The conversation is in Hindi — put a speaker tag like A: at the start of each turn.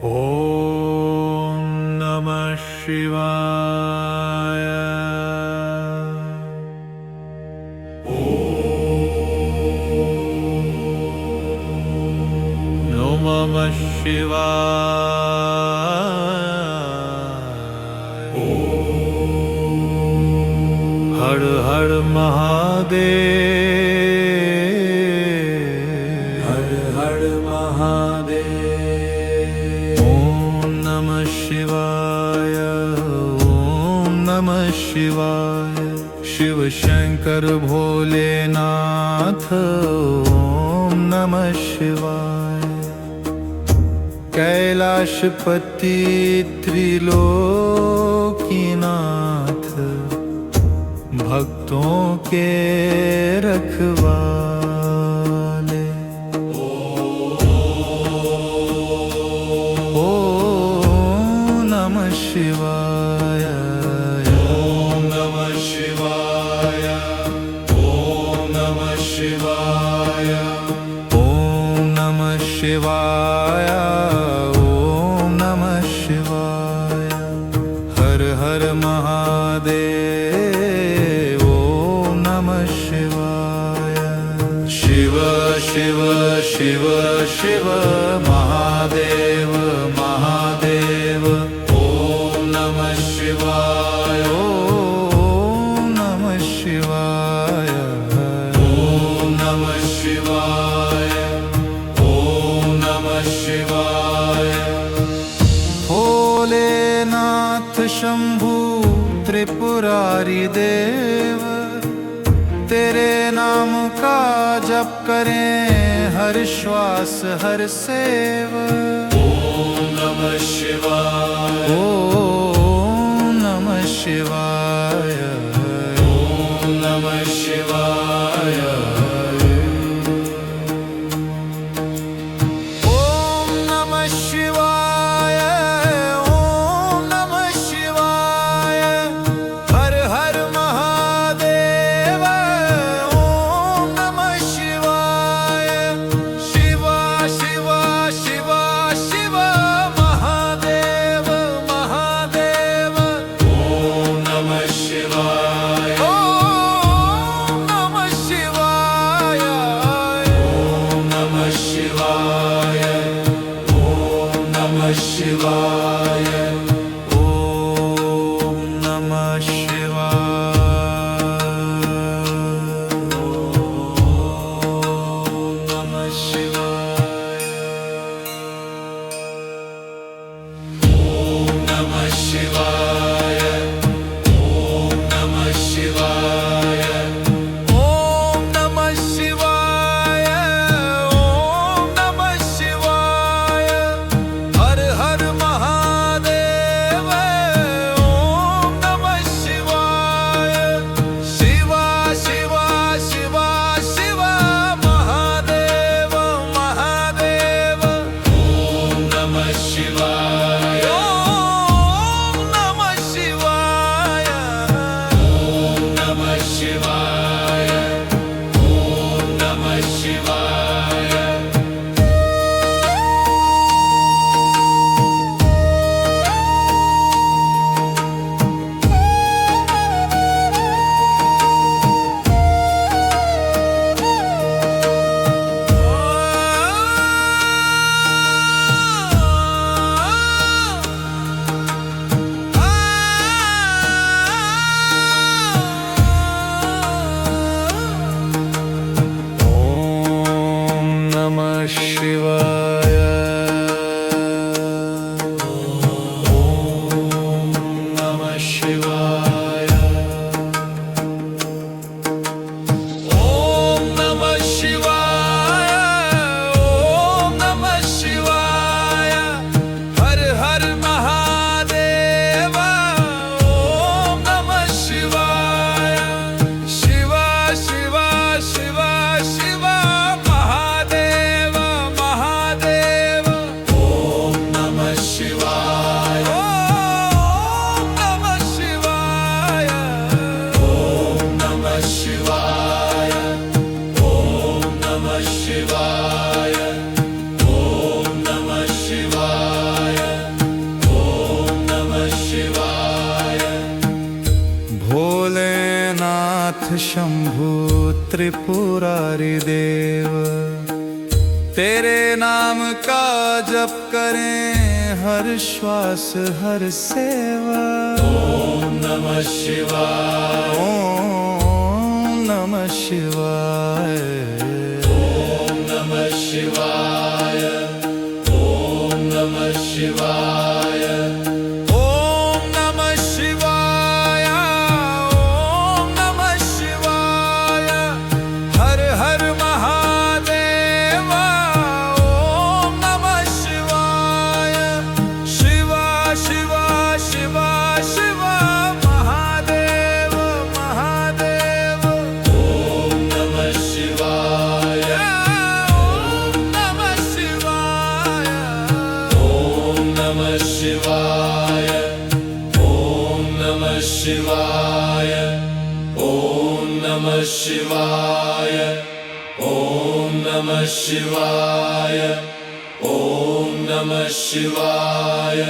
A: ॐ नमः शिवाय। नमः शिवाय। हर हर महादेव, हर हर महादेव। ॐ नमः शिवाय, ॐ नमः शिवाय। शिव शंकर भोलेनाथ, ॐ नमः शिवाय। कैलाशपति त्रिलोकीनाथ, भक्तों के रखवाले। ओम नमः शिवाय, ओम नमः शिवाय, ओम नमः शिवाय, ओम नमः शिवाय, ओम नमः शिवाय। हर हर महादेव, ओम नमः शिवाय। शिव शिव शिव शिव महादेव महादेव। ओम नमः शिवाय, ओम नमः शिवाय, ओम नमः शिवाय, ओम नमः शिवाय। भोलेनाथ शंभु त्रिपुरारी देव, तेरे नाम का जप करें हर श्वास हर सेव। ओम नमः शिवाय, ओम नमः शिवाय, ओम नमः शिवाय। ओम नमः शिवाय, ओम नमः शिवाय। हर हर महादेव, ओम नमः शिवाय। शिव शिव शिव शिव महादेव महादेव। ओम नमः शिवाय, ओम नमः शिवाय, ओम नमः शिवाय, ओम नमः शिवाय, ओम नमः शिवाय, ओम नमः शिवाय, ओम नमः शिवाय, ओम नमः शिवाय, ओम नमः शिवाय, ओम नमः शिवाय। हर हर महा त्रिपुरारी देव। तेरे नाम का जप करें हर श्वास हर सेवा। ओम नमः शिवाय, ओम नमः शिवाय, ओम नमः शिवाय, ओम नमः शिवाय, ओम नमः शिवाय, ओम नमः शिवाय। हर हर महादेव, ओम नमः शिवाय। शिवा शिवा शिवा शिवा महादेव महादेव। ओम नमः शिवाय, ओम नमः शिवाय, ओम नमः शिवाय, ओम नमः शिवाय, ओम नमः शिवाय, ओम नमः शिवाय, ओम नमः शिवाय।